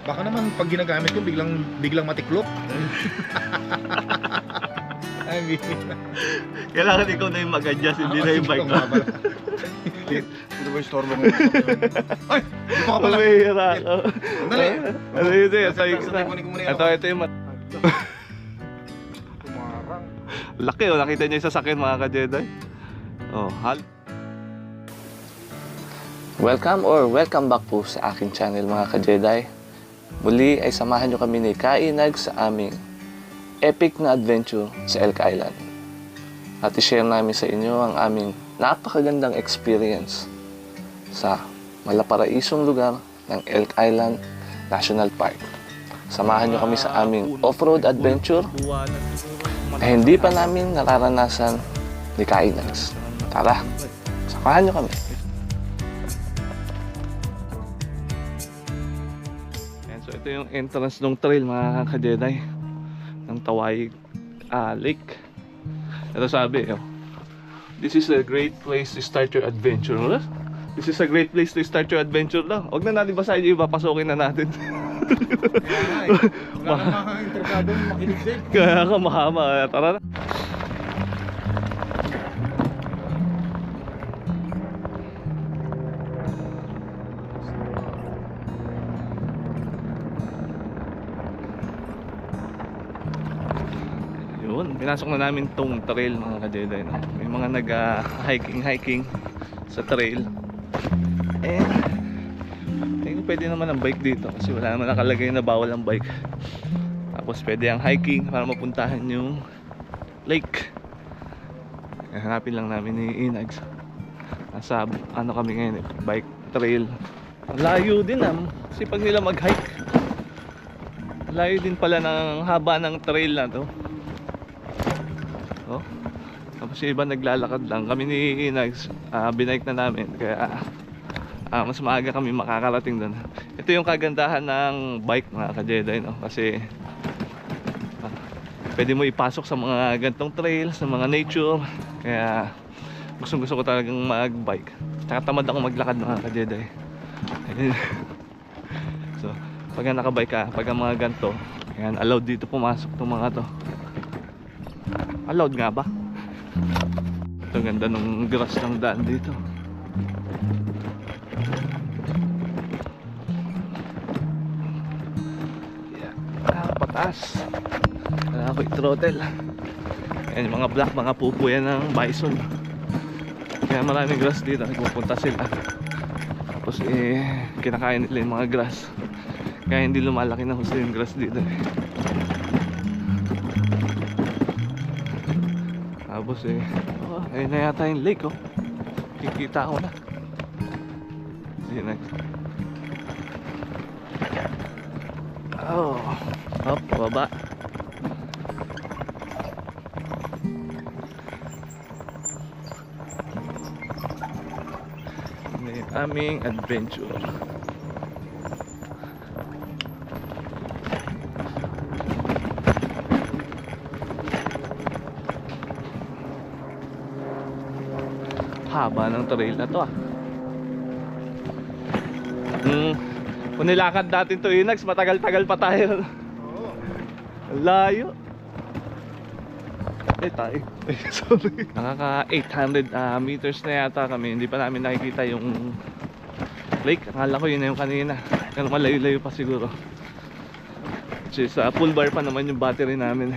Baka naman pag ginagamit ko biglang matiklop. I mean, Kailangan ikaw na yung mag-adjust, hindi na yung bike ko. Ito ba yung storbo mo? Ay! Dito ka pala! Pumihira ako. Dali! Ano yun eh? Sabay kunin ko muna yun. Ito yung Tumarang. laki oh. Nakita niyo yung sasakyan mga ka-Jedi? Oh, Welcome back po sa aking channel mga ka-Jedi. Muli ay samahan nyo kami ni Kainag sa aming epic na adventure sa Elk Island. At i-share namin sa inyo ang aming napakagandang experience sa malaparaisong lugar ng Elk Island National Park. Samahan nyo kami sa aming off-road adventure na hindi pa namin nararanasan ni Kainag. Tara, samahan nyo kami. So ito yung entrance ng trail mga ka-Jedi ng Tawai Lake. Ito sabi, this is a great place to start your adventure. This is a great place to start your adventure lang. Huwag na natin basahin yung iba, pasokin na natin. Wala kang mga intrikadong makinig din. Kaya ka mahama. Tara na. Pinasok na namin tong trail mga ka-Jedi, no? May mga nag-hiking sa trail. And tingin pwede naman ang bike dito kasi wala naman nakalagay na bawal ang bike. Tapos pwede ang hiking para mapuntahan yung lake. Hanapin lang namin ni Inags. Nasa ano kami ngayon, bike trail. Layo din kasi pag nila mag-hike, layo din pala ng haba ng trail na to. Tapos yung iba naglalakad lang. Kami ni Inags, binike na namin. Kaya mas maaga kami makakarating doon. Ito yung kagandahan ng bike mga ka-Jedi, no? Kasi pwede mo ipasok sa mga gantong trails, sa mga nature. Kaya gusto ko talagang mag-bike. Tsaka tamad ako maglakad mga ka-Jedi. So pag nakabike ka, pag ang mga ganto, ayan, allowed dito pumasok itong mga to. Allowed nga ba? Ito ganda ng grass ng daan dito. Yeah. Pataas. Kailangan ko i-throttle. Ayan yung mga black, mga pupo yan ng bison. Kaya maraming grass dito. Nagpupunta sila. Tapos kinakain nila yung mga grass. Kaya hindi lumalaki ng gusto yung grass dito. Tapos ayun na yata yung lake, kikita ko na. See you next. Hop, pababa. Ano yung aming adventure. Haba ng trail na to Kung nilakad natin to Inags, matagal-tagal pa tayo. Layo. Tayo. Sorry. Nakaka 800 meters na yata kami. Hindi pa namin nakikita yung lake. Akala ko yun na yung kanina. Pero malayo-layo pa siguro. Kasi sa full bar pa naman yung battery namin.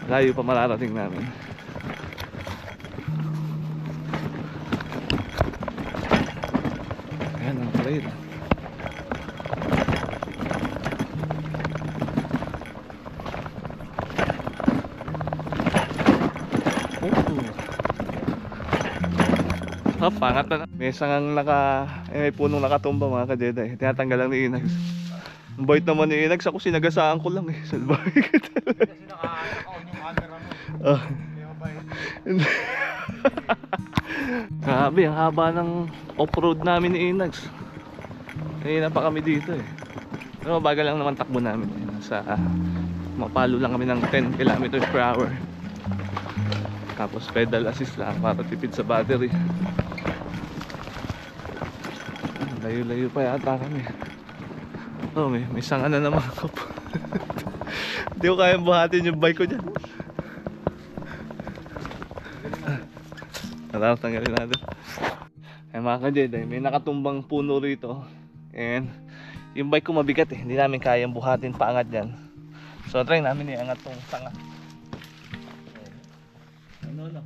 Layo pa mararating namin. Trail. Pangat na. May sangang may punong nakatumba mga ka-Jedi. Tinatanggal lang ni Inags. Ang bait naman ni Inags, ako sinagasaan ko lang salbahe ka talaga. Kasi naka-on yung camera mo. Grabe, ang haba ng off-road namin ni Inags. Kanina pa kami dito Pero bagal lang naman takbo namin. Mapalo lang kami ng 10 kilometers per hour. Tapos pedal assist lang para tipid sa battery. Layo-layo pa yata kami. Oh, may sanga na naman ako. Hindi ko kaya buhatin yung bike ko dyan. Tanggalin natin. Ay mga ka-Jedi, may nakatumbang puno rito. And yung bike ko mabigat eh. Hindi namin kayang buhatin paangat yan. So try namin iangat tong sanga. Ano.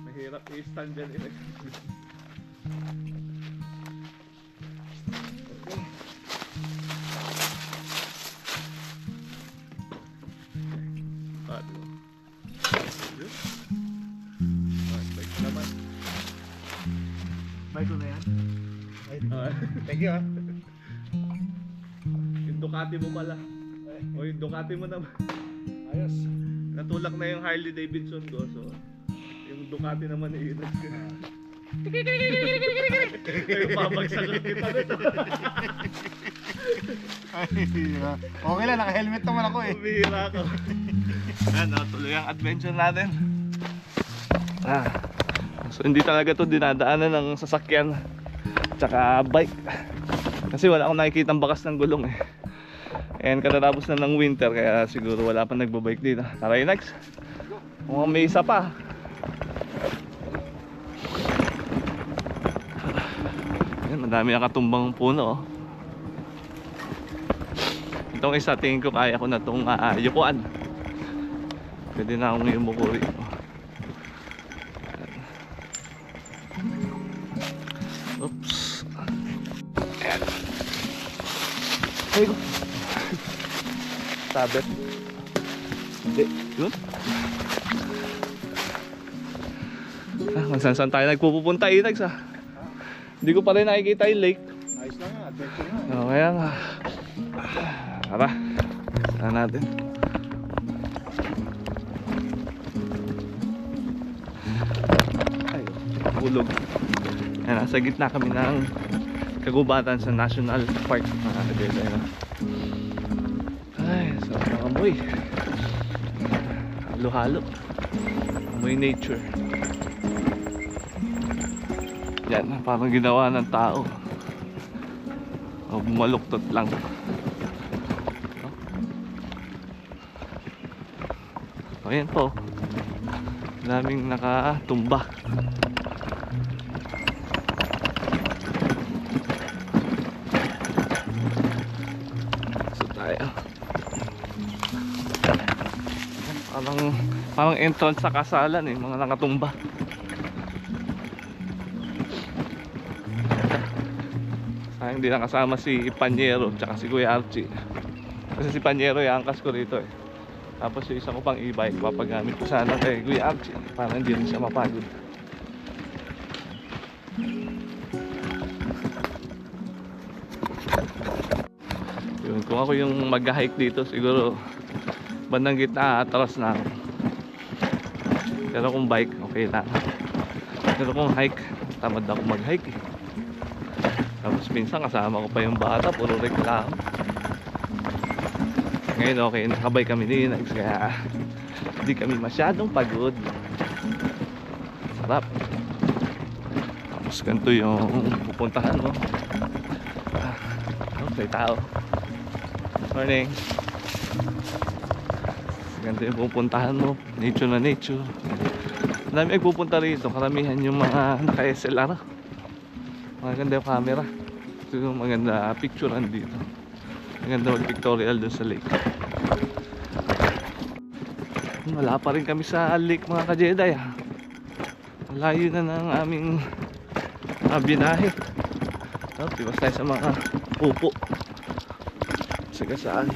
Mahirap i-stand dyan eh. Bike ko na yan. Thank you ah. Yung Ducati mo pala. O yung Ducati mo naman. Ayos. Natulak na yung Harley Davidson ko. So yung Ducati naman i-ilag ko. Ay, babagsak lang kita nito. Okay lang, naka-helmet naman ako eh. Bihira ko. Ano, tuloy ang adventure natin. So hindi talaga to dinadaanan ng sasakyan tsaka bike. Kasi wala akong nakikitang bakas ng gulong eh. And katatapos na ng winter kaya siguro wala pa nagbabike dito. Tara next. Mukhang may isa pa. Ayan, madami nakatumbang puno. Itong isa tingin ko kaya ko na itong yukuan. Pwede na akong yumuko rito. Oops. Ayan. Ay ko. Sabit. Hindi. Yun. Kung saan tayo nagpupunta Inags ah. Hindi ko pa rin nakikita yung lake. Ayos lang yan, adventure nga. Kaya nga. Tara. Saan natin. Ay, ulog. Ayan, nasa gitna kami ng kagubatan sa National Park mga ka-Jedi. Ay, sarap ng amoy. Halo-halo. Amoy nature. Yan, parang ginawa ng tao. O, bumaluktot lang. O, ayan po. Daming nakatumba. So tayo. Parang entrance sa kasalan eh, mga nakatumba. Sayang hindi nakasama si Panyero tsaka si Kuya Archie. Kasi si Panyero iangkas ko rito eh. Tapos yung isa ko pang e-bike papagamit ko sana kay Kuya Archie para hindi rin siya mapagod. Yun, kung ako yung mag-hike dito siguro bandang gitna atras na ako. Pero kung bike okay lang. Pero kung hike tamad ako mag-hike eh. Tapos minsan kasama ko pa yung bata, puro reklamo. Ngayon okay, nakabay kami ni Inags kaya hindi kami masyadong pagod. Sarap. Tapos ganito yung pupuntahan mo. Okay, tao. Morning. Ganito yung pupuntahan mo. Nature na nature. Marami ay pupunta rito. Karamihan yung mga naka-SLR. Maganda yung camera. Ito yung maganda picturean dito. Maganda mag-pictorial dun sa lake. Wala pa rin kami sa lake mga ka-Jedi ha. Malayo na ng aming binahe. Tiwas tayo sa mga pupo. Sagasaan.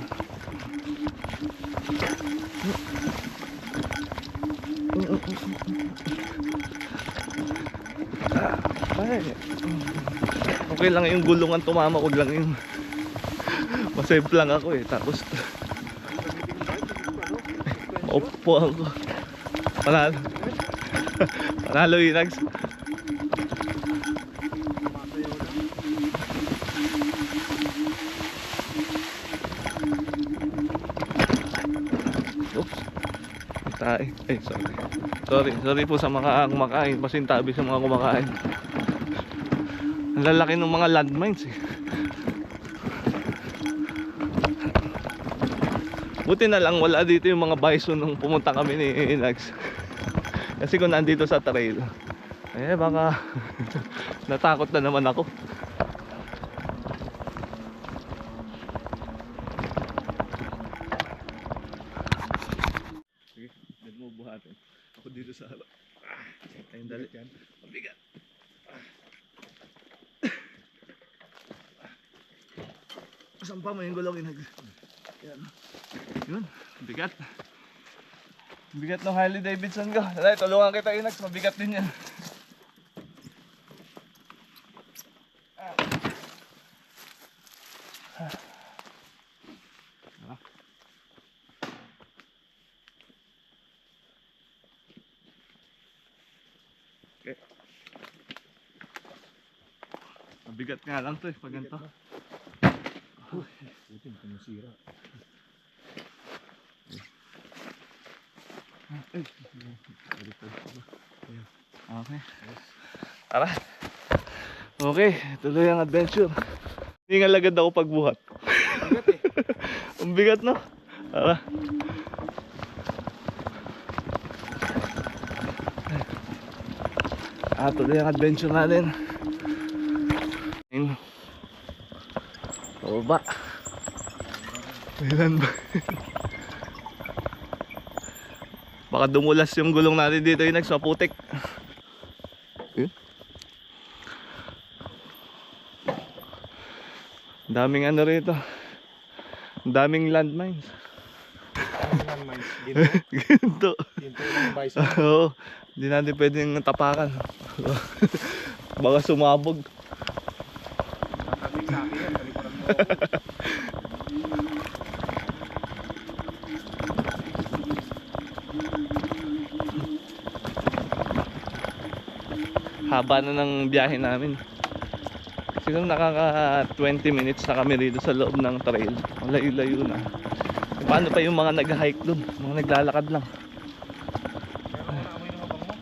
Ay. Okay lang yung gulungan tumama, wag lang yung masave lang ako eh. Tapos maupo ako. Panalo. Panalo Inags. Oops. Ay, sorry po sa mga kumakain. Pasintabi sa mga kumakain. Ang lalaki ng mga landmines eh. Buti na lang wala dito yung mga bison nung pumunta kami ni Inags. Kasi kung nandito sa trail, eh baka natakot na naman ako. Sige, dito mo buhatin. Ako dito sa harap. Ayun, dali. Mabigat. Sampa mo yung gulong Inags. Yan. Yun, bigat. Bigat ng Harley Davidson ko. Dali, tulungan kita Inags, mabigat din yan. Okay. Mabigat nga lang to eh, pag ganito. Buti na kumusira. Okay. Tara. Okay, tuloy ang adventure. Hindi nga lagad ako pagbuhat. Bigat eh. Ang bigat no? Tara. Tuloy ang adventure natin. Pababa. Ilan ba? Baka dumulas yung gulong natin dito yung nagsaputik. Yun. Daming ano rito. Daming landmines. Landmines. Ginto. Ginto ng bison. Oo. Hindi natin pwedeng tapakan. Baka sumabog. Tatabig sa akin yan. Talikuran mo. Haba na ng biyahe namin. Siguro nakaka 20 minutes na kami rito sa loob ng trail. Ang layo-layo na. Paano pa yung mga nag-hike dun? Mga naglalakad lang. Meron ko na amoy na mabango.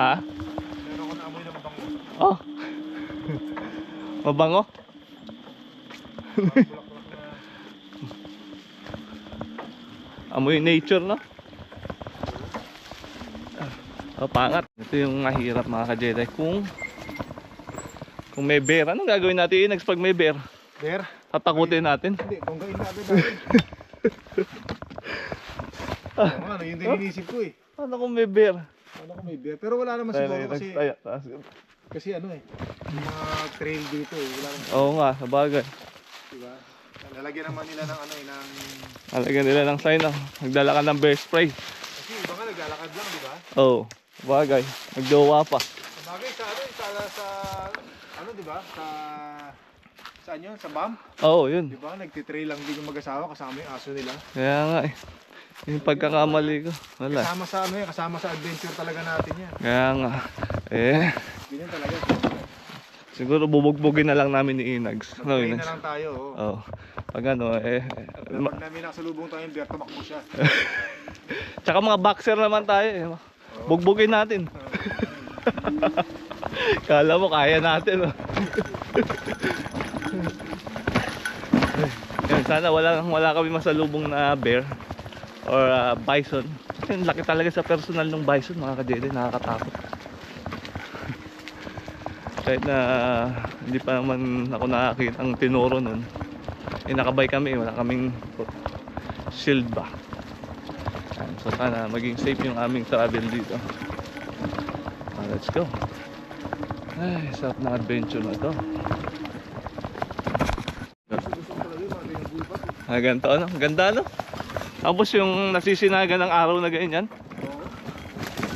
Ha? Meron ko na amoy na mabango. Oh. Mabango? Bulak-bulak na. Amoy nature no? Oh, pangat. Ito yung mahirap mga ka-Jedi. Kung may bear, anong gagawin natin Inags pag may bear? Bear? Tatakutin natin. Hindi, banggain na agad natin. Ano, yun din inisip ko eh. Ano kung may bear? Ano kung may bear? Pero wala naman siguro kasi, kasi ano eh, yung mga trail dito eh, wala naman. Oo nga, sabagay. Diba? Lalagyan naman nila ng ano eh, ng... Alagyan nila ng sign na nagdala ka ng bear spray. Kasi iba nga naglalakad lang, diba? Oo, sabagay. Nagjowa pa. Sabagay sa ano, sa ano diba? Saan yun? Sa BAM? Oo, yun. Diba? Nagtitrail lang din yung mag-asawa kasama yung aso nila. Kaya nga eh. Yung pagkakamali ko. Wala. Kasama sa ano eh, kasama sa adventure talaga natin yan. Kaya nga. Eh, Ganyan talaga. siguro bubugbugin na lang namin ni Inags. No, Mag-train na Inags. lang tayo. Oh. Oo. Pag ano Pag namin nakasalubong tayo yung bear, tumakbo siya. tsaka mga boxer naman tayo eh. Bugbugin natin. Kala mo kaya natin. Oh. Yan, sana wala kami masalubong na bear or bison. Kasi laki talaga sa personal ng bison mga ka-Jedi, nakakatakot. Kahit na hindi pa naman ako nakakita ang tinuro nun. Nakabay kami, wala kaming shield ba. So sana maging safe yung aming travel dito. Let's go. Ay, sarap na adventure na to. Ganito ano? Ganda no? Tapos yung nasisinagan ng araw na ganyan.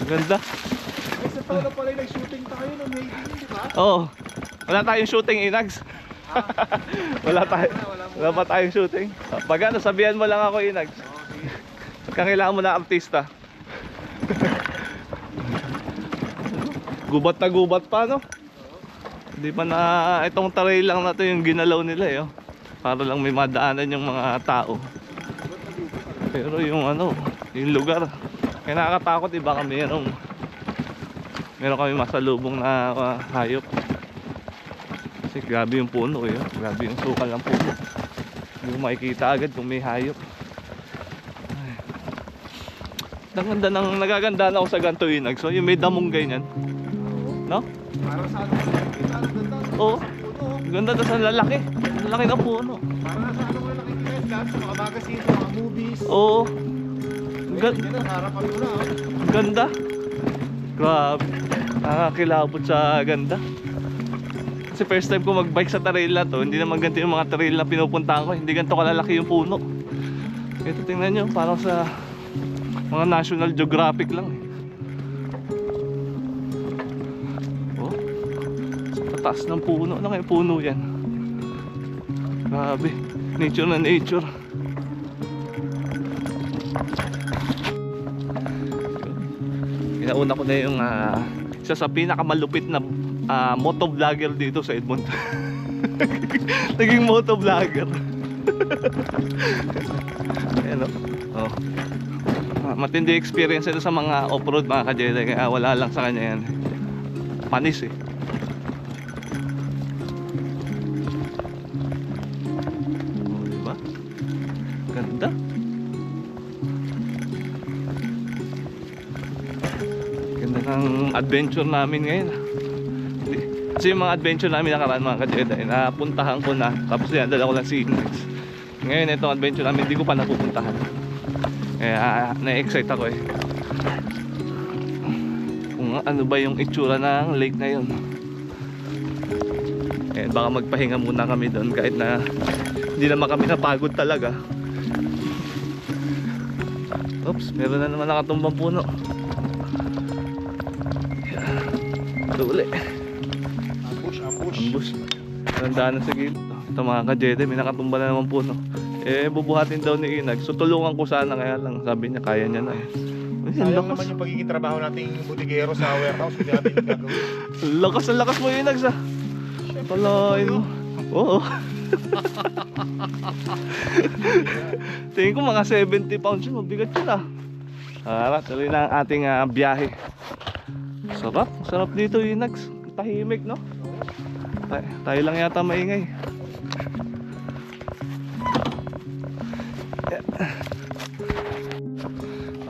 Ganda. Ay, sa taon na pala yung nag-shooting tayo nung May 18, di ba? Oo. Wala tayong shooting Inags. Wala pa tayong shooting. Pag ano, sabihan mo lang ako Inags. Kailangan mo na artista. Gubat na gubat pa no? Hindi pa na itong trail lang na to yung ginalaw nila eh. Oh. Para lang may madaanan yung mga tao. Pero yung ano, yung lugar Kaya nakakatakot, iba kami meron kami masalubong na hayop. Kasi grabe yung puno eh. Grabe yung sukal ng puno. Hindi mo makikita agad kung may hayop. Ay. Nagaganda na ako sa ganito yun. So yung may damong ganyan. No? Para sa ano, kita ang ganda. Oo. Puno. Ganda tas ang lalaki. Ang laki ng puno. Para sa ano mo na nakikita dyan sa mga magazine, sa mga movies. Oo. Yan na, harapan mo na. Ganda. Grabe. Nakakilabot sa ganda. Kasi first time ko magbike sa trail na to. Hindi naman ganito yung mga trail na pinupuntahan ko. Hindi ganito kalalaki yung puno. Ito tingnan nyo, parang sa mga National Geographic lang eh. Oh, sa pataas ng puno. Ano kaya puno yan? Grabe. Nature na nature. Inauna ko na yung isa sa pinakamalupit na motovlogger dito sa Edmonton. Naging motovlogger. Ayan o. Oh. Matindi experience ito sa mga off-road mga ka-Jedi. Kaya wala lang sa kanya yan. Panis eh. Oh, diba? Ganda. Ganda ng adventure namin ngayon. Kasi yung mga adventure namin nakaraan mga ka-Jedi, napuntahan ko na. Tapos yan, dala ko lang si Ignax. Ngayon itong adventure namin, hindi ko pa napupuntahan. Kaya na-excite ako eh. Kung ano ba yung itsura ng lake na yun. Eh, baka magpahinga muna kami doon kahit na hindi naman kami napagod talaga. Oops, meron na naman nakatumbang puno. Ito uli. Ambush. Tandaan na sa gilid. Ito mga ka-Jedi, may nakatumba na naman puno. Eh, bubuhatin daw ni Inag. So tulungan ko sana, kaya lang sabi niya kaya niya na eh. Sayang naman yung pagiging trabaho nating butigero sa warehouse. Hindi natin gagawin. Lakas mo Inag sa. Palain mo. Oo. Tingin ko mga 70 pounds yun. Mabigat yun ah. Tara, tuloy na ang ating biyahe. Sarap dito Inag. Tahimik no? Tayo lang yata maingay.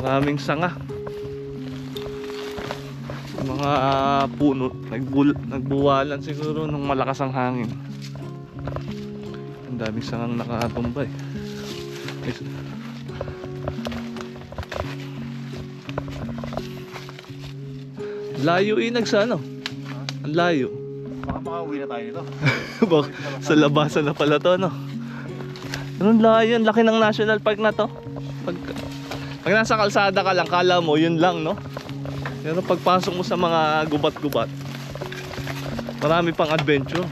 Maraming sanga. Mga puno nagbuwalan siguro nung malakas ang hangin. Ang daming sangang nakatumbay. Layo Inag sa ano? Ang layo. Baka makauwi na tayo nito. Sa labasan na pala to, no? Anong layo? Ang laki ng national park na to. Pag nasa kalsada ka lang, kala mo yun lang, no? Pero pagpasok mo sa mga gubat-gubat, marami pang adventure.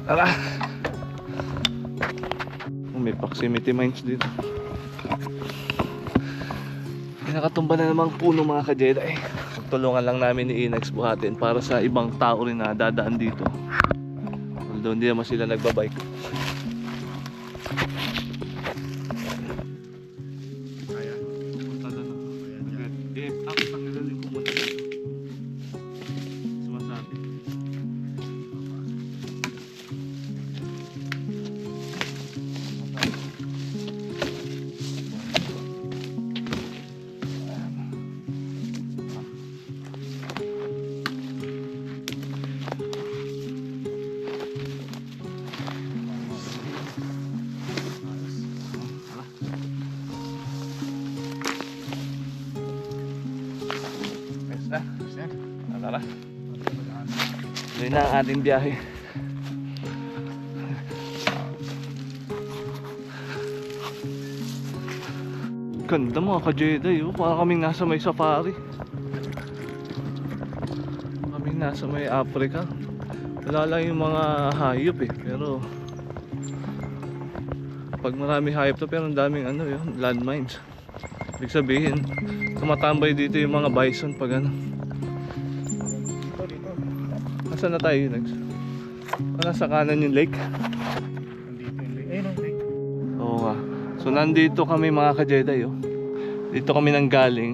Tara! May proximity mines dito. Nakatumba na namang puno mga ka-Jedi. Tulungan lang namin ni Inax buhatin para sa ibang tao rin na dadaan dito. Although hindi naman sila nagbabike. Kaya. Punta doon. Ako tanggalin ko muna dito. Sumasabi. Tara. Tuloy na ang ating biyahe. Ganda mga ka-Jedi, oh. Parang kaming nasa may safari. Kaming nasa may Africa. Wala lang yung mga hayop eh. Pero pag marami hayop to, pero ang daming ano yun, landmines. Ibig sabihin, tumatambay dito yung mga bison pag ano. Nasaan na tayo Inax? Nasa kanan yung lake. Nandito yung lake. Ayun ang lake. Oo nga. So nandito kami mga ka-Jedi, oh. Dito kami nang galing.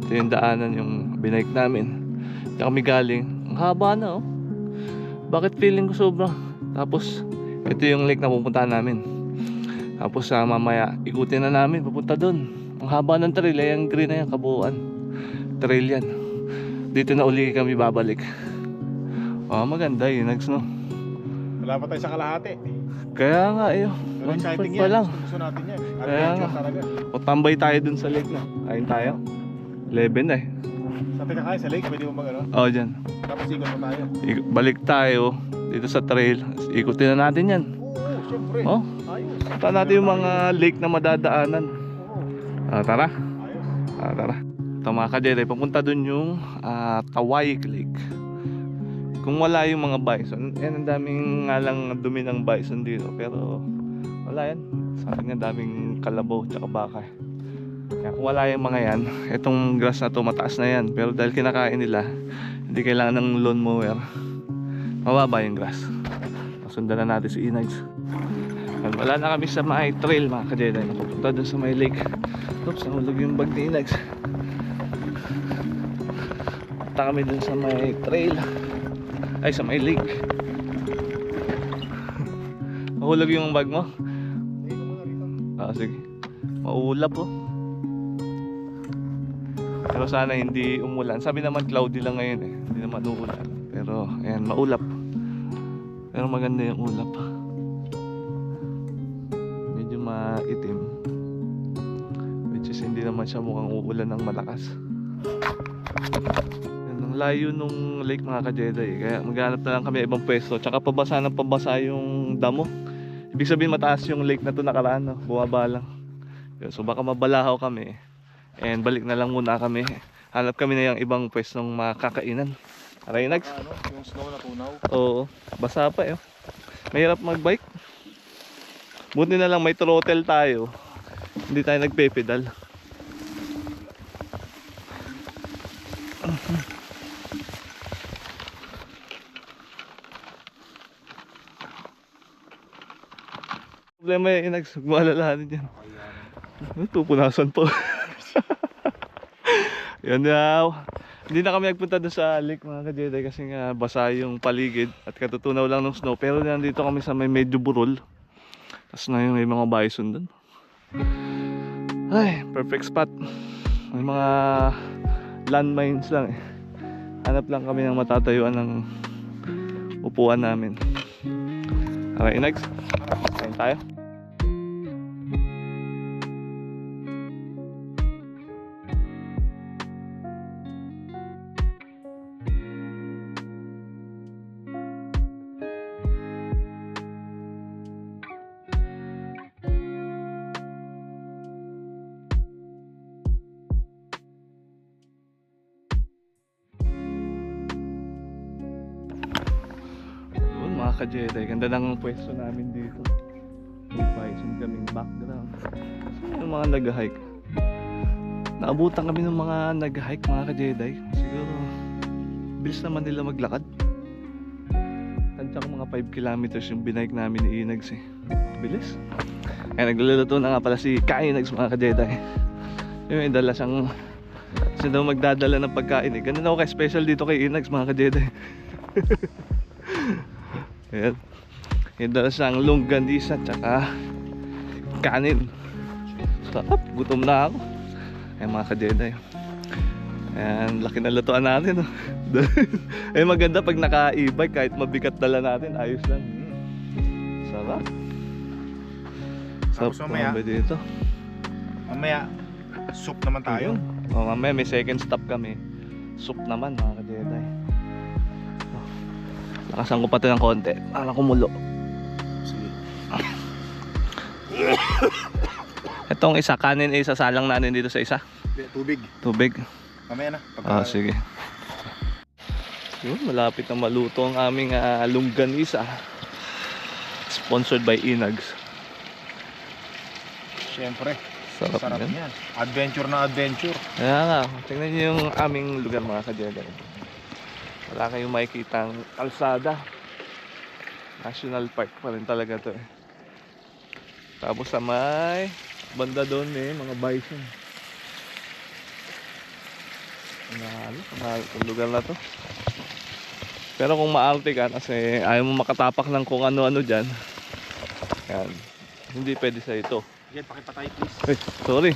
Ito yung daanan yung binike namin. Dito kami galing. Ang haba na, oh. Bakit feeling ko sobra? Tapos ito yung lake na pupuntahan namin. Tapos mamaya ikutin na namin papunta doon. Ang haba ng trail, yung green na yan, kabuuan trail yan. Dito na uli kami babalik. Maganda yun, no? Wala pa tayo sa kalahati. Kaya nga, Pero exciting pa yan. lang. Gusto natin yan. Kaya nga. Adventure talaga. O tambay tayo dun sa lake na. Kain tayo. 11 na eh. Sa pinakain sa lake, pwede mo mag ano? Oo, dyan. Tapos ikot mo tayo. Balik tayo dito sa trail. Ikutin na natin yan. Oo, syempre. Oh, Ayos. punta natin yung mga lake na madadaanan. Tara. Ayos. Tara. Ito mga ka-Jedi, papunta dun yung Tawayik Lake. Kung wala yung mga bison, yan ang daming nga lang dumi ng bison dito. Pero wala yan. Sabi nga daming kalabaw tsaka baka. Kaya kung wala yung mga yan, itong grass na to mataas na yan. Pero dahil kinakain nila, hindi kailangan ng lawnmower. Mababa yung grass. Sundan na natin si Inags. Wala na kami sa may trail mga ka-Jedi. Napupunta dun sa may lake. Oops, nahulog yung bag ni Inags. Punta kami dun sa may trail. Ay, sa may lake. Mahulog yung bag mo? Sige. Maulap oh. Pero sana hindi umulan. Sabi naman cloudy lang ngayon eh. Hindi naman uulan. Pero ayan, maulap. Pero maganda yung ulap. Medyo maitim. Which is hindi naman siya mukhang uulan ng malakas. Ang layo nung lake mga ka-Jedi. Kaya maghanap na lang kami ibang pwesto. Tsaka pabasa ng pabasa yung damo. Ibig sabihin mataas yung lake na to nakaraan, no? Bumaba lang. So baka mabalahaw kami. And balik na lang muna kami. Hanap kami na yung ibang pwestong makakainan. Aray Nags. Yung snow na tunaw. Oo, basa pa eh. Mahirap magbike. Buti na lang may throttle tayo. Hindi tayo nagpe-pedal. Problema yung Inags, maalalahanin yan. Ito, punasan po. Yan daw. Hindi na kami nagpunta doon sa lake mga ka-Jedi kasi nga basa yung paligid at katutunaw lang ng snow. Pero nandito kami sa may medyo burol. Tapos na yung may mga bison doon. Ay, perfect spot. May mga landmines lang eh. Hanap lang kami ng matatayuan ng upuan namin. Okay, next. Kain tayo. Mga ka-Jedi, ganda ng pwesto namin dito. May bison kaming background. Yung mga nag-hike. Naabutan kami ng mga nag-hike mga ka-Jedi. Siguro bilis naman nila maglakad. Tansya ko mga 5 kilometers yung binike namin ni Inags eh. Bilis. Kaya nagluluto na nga pala si Inags mga ka-Jedi. Yung may dala siyang siya daw magdadala ng pagkain eh. Ganun ako ka-special dito kay Inags mga ka-Jedi. Ayan. Yung dala siyang longganisa tsaka kanin. Sarap, gutom na ako. Ayan mga ka-Jedi. Ayan, laki na lutuan natin. Ayan, maganda pag naka-e-bike kahit mabigat dala natin, ayos lang. Sarap. Sarap mamaya, dito. Mamaya, soup naman tayo. Mamaya may second stop kami. Soup naman mga ka-Jedi. Nakasan ko pa ito ng konti. Kumulo. Sige. Itong isa, kanin isasalang natin dito sa isa. Tubig. Tubig. Mamaya na. Sige. Yun, malapit na maluto ang aming longganisa. Sponsored by Inags. Siyempre. Sarap yan. Yan. Adventure na adventure. Kaya nga, tingnan nyo yung aming lugar mga ka-Jedi. Wala kayong makikita ang kalsada. National Park pa rin talaga to eh. Tapos sa may banda doon mga bison. Mahal ang lugar na to. Pero kung maarte ka kasi ayaw mo makatapak ng kung ano-ano dyan, yan, hindi pwede sa ito. Yan, pakipatay please. Eh, sorry,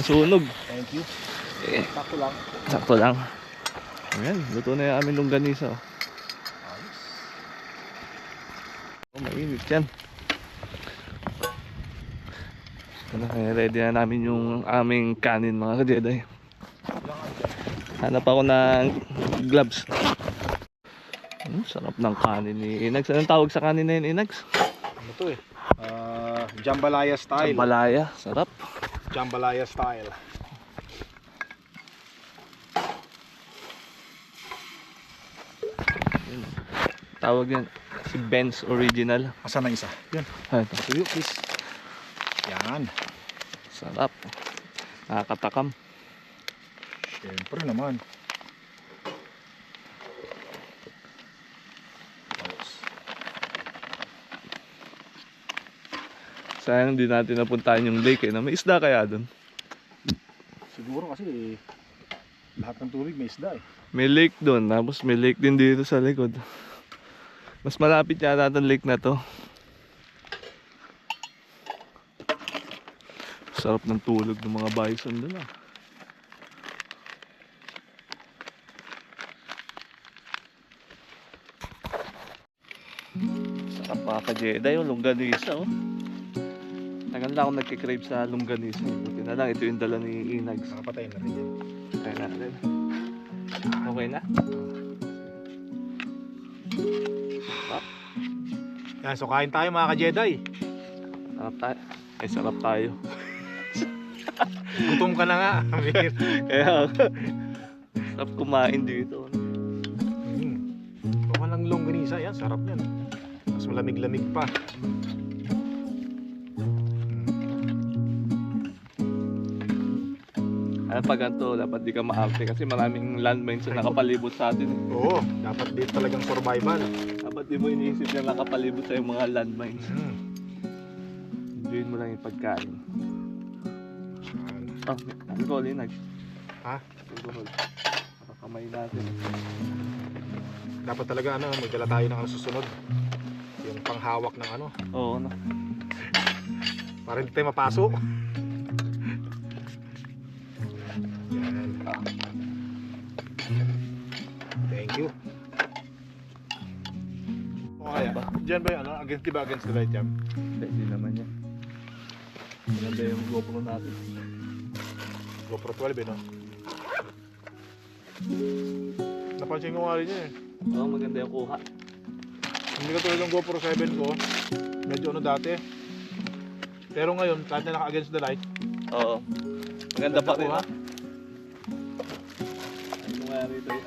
nasunog. Thank you. Sakto lang. Sakto lang. Ayan, luto na yung aming longganisa. Mainit yan. Ready na namin yung aming kanin mga ka-Jedi. Hanap ako ng gloves. Sarap ng kanin ni Inags. Anong tawag sa kanin na yun, Inags? Ano to jambalaya style. Jambalaya, sarap. Jambalaya style. Tawag yan, si Ben's Original. Asan na isa? Yan. Ito. Tuyo please. Yan. Sarap. Nakakatakam. Siyempre naman. Sayang hindi natin napuntahan yung lake na may isda kaya doon. Siguro kasi lahat ng tubig may isda May lake doon, tapos may lake din dito sa likod. Mas malapit yata itong lake na to. Sarap ng tulog ng mga bison doon Sarap mga ka-Jedi yung longganisa Tagal na ako nagkikrave sa longganisa. Buti na lang ito yung dala ni Inags. Nakapatay na rin yan. Patay natin. Okay na? Yan, so kain tayo mga ka-Jedi. Sarap tayo. Ay, sarap tayo. Gutom ka na nga. Kaya, sarap kumain dito. Walang longganisa yan, sarap yan. Mas malamig-lamig pa. Ano pag ganito, dapat di ka maarte kasi maraming landmines na nakapalibot sa atin. Oo, dapat dito talagang survival. Dapat di mo iniisip na nakapalibot sa yung mga landmines. Enjoyin mo lang yung pagkain. Alcohol yun, Ha? Alcohol. Kamay natin. Dapat talaga magdala tayo ng susunod. Yung panghawak ng Oo, para hindi tayo mapasok. Yan. Thank you. Okay, dyan ba yung against the light jam? Hindi naman yan. Maganda yung GoPro natin. GoPro 12 no? Napansin ko nga rin yan Oo, maganda yung kuha. Hindi ka tulad ng GoPro 7 ko. Medyo dati. Pero ngayon, kahit na naka-against the light. Oo. Maganda pa rin kuha. Ay, kung nga rito yung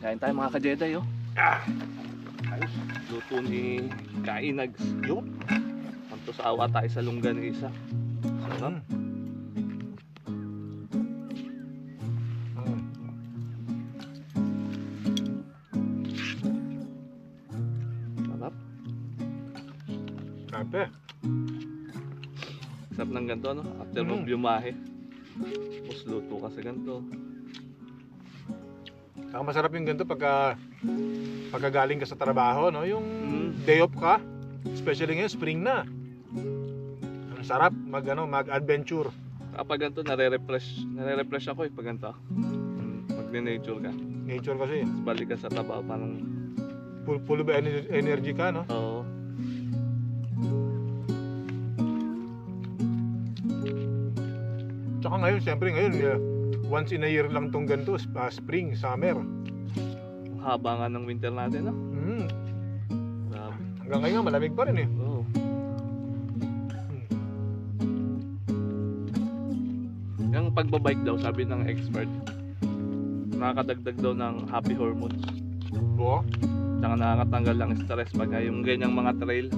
kain tayo mga ka-Jedi Ayos. Luto ni Kainags. Yun. Pantos awa tayo sa longganisa. Sarap. Sarap. Siyempre. Sarap ng ganito after mo biumahe. Tapos luto ka sa ganito. Saka masarap yung ganito pagka galing ka sa trabaho, no? Yung day off ka, especially ngayon, spring na. Ang sarap mag-adventure. Kapag ganito, nare-refresh ako pag ganito. Magne-nature ka. Nature kasi. Tapos balik ka sa trabaho, parang... Full of energy ka, no? Oo. Tsaka ngayon, siyempre ngayon, once in a year lang tong ganito, spring, summer. Ang haba nga ng winter natin, no? Grabe. Hanggang ngayon, malamig pa rin Oo. Yung pagbabike daw, sabi ng expert, nakakadagdag daw ng happy hormones. Oo. Tsaka nakakatanggal ng stress pag yung ganyang mga trail.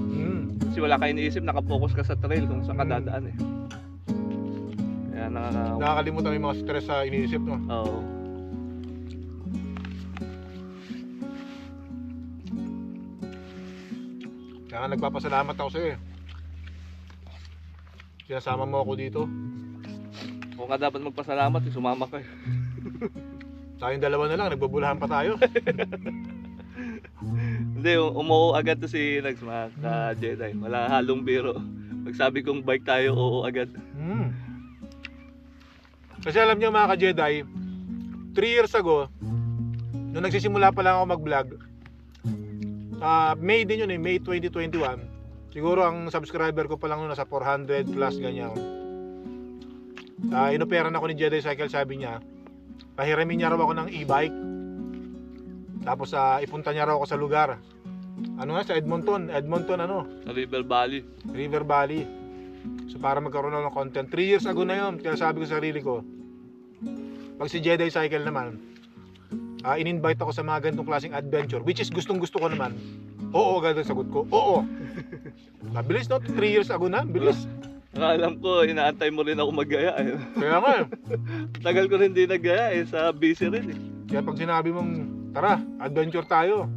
Kasi wala kayo iniisip, nakapokus ka sa trail kung saan ka dadaan Kaya nakakalimutan yung mga stress sa iniisip, no? Oo. Kaya nagpapasalamat ako sa'yo eh. Sinasama mo ako dito. Kung ka dapat magpasalamat, sumama ka. Tayong dalawa na lang, nagbubulahan pa tayo. Hindi, umuo agad to si Nags, mga ka-Jedi. Wala halong biro. Pagsabi kong bike tayo, oo agad. Kasi alam niyo mga ka-Jedi, 3 years ago, nung nagsisimula pa lang ako mag-vlog, May din yun eh, May 2021. Siguro ang subscriber ko pa lang noon nasa 400 plus ganyan. Inoperan ako ni Jedi Cycle, sabi niya, pahiramin niya raw ako ng e-bike. Tapos ipunta niya raw ako sa lugar. Ano nga, sa Edmonton ano? Sa River Valley. River Valley. So para magkaroon ako ng content. 3 years ago na yun, kaya sabi ko sa sarili ko, pag si Jedi Cycle naman, in-invite ako sa mga ganitong klaseng adventure, which is gustong gusto ko naman. Oo, agad ang sagot ko. Oo. Mabilis no? 3 years ago na, bilis. Alam ko, inaantay mo rin ako mag-gaya eh. Kaya nga eh. Tagal ko rin di nag-gaya eh, sa busy rin eh. Kaya pag sinabi mong, tara, adventure tayo,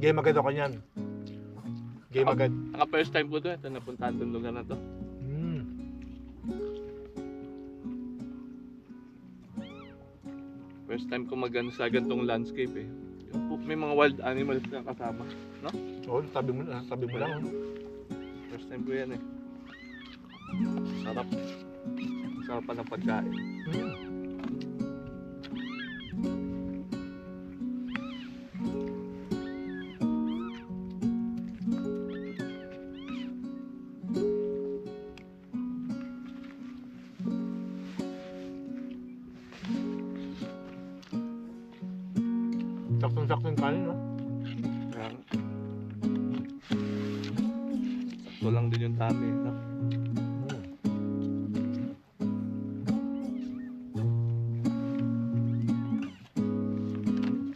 game agad ako niyan. Game agad. Ang first time ko to, ito napuntahan doon lugar na to. First time ko mag-ano sa gantong landscape eh. May mga wild animals na kasama, no? Oo, sabi mo lang. Oh. First time ko yan eh. Sarap. Sarap pa ng pagkain. Saktong-saktong kanin, no? Kaya, sakto lang din yung tami, no?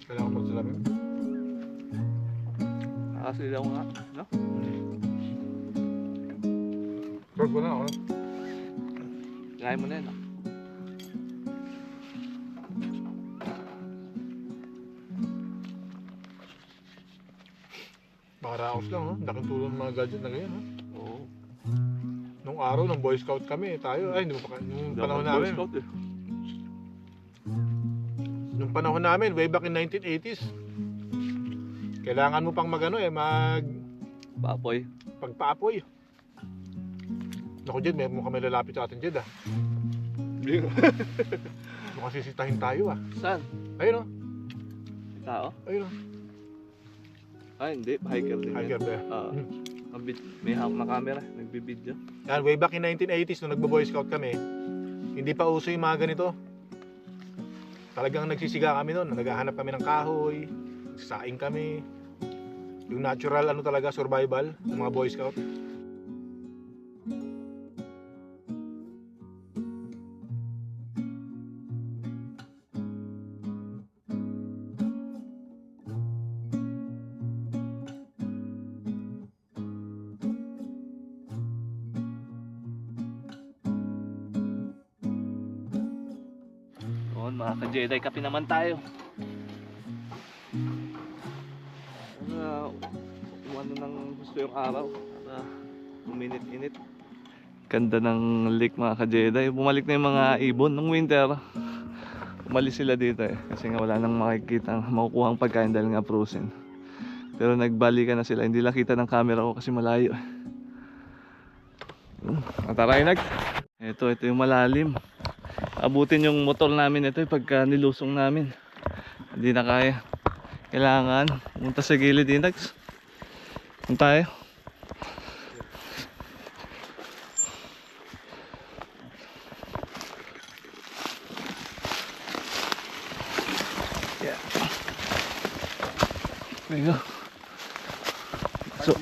Kailangan ko magsalamin. Nakasilaw nga, no? Short ko na ako. Kaya mo na yun, no? Makaraos lang, no? Laking tulong ng mga gadget na ganyan, no? Oo. Nung araw, nung Boy Scout kami, tayo, ay, nung panahon Boy namin. Scout, eh. Nung panahon namin, way back in 1980s, kailangan mo pang magano Papoy. pagpaapoy. Naku Jed, may mukhang may lalapit sa atin Jed Mukhang sisitahin tayo Saan? Ayun o, May tao? ayun o. Ay, hindi. Hiker din. Hiker ba? May hawak na camera. Nagbibideo. Yan, way back in 1980s, nung nagbo-Boy Scout kami, hindi pa uso yung mga ganito. Talagang nagsisiga kami noon, naghahanap kami ng kahoy, nagsasaing kami. Yung natural talaga, survival ng mga Boy Scout. Noon, mga ka-Jedi, kape naman tayo. Kung ano nang gusto yung araw. Uminit-init. Ganda ng lake, mga ka-Jedi. Bumalik na yung mga ibon nung winter. Umalis sila dito eh. Kasi nga wala nang makikita, makukuha ang pagkain dahil nga frozen. Pero nagbalikan na sila. Hindi lang kita ng camera ko kasi malayo. Taray nag. Ito yung malalim. Abutin yung motor namin ito pagka nilusong namin. Hindi na kaya. Kailangan pumunta sa gilid Inags. Punta tayo. Yeah. There you go. So,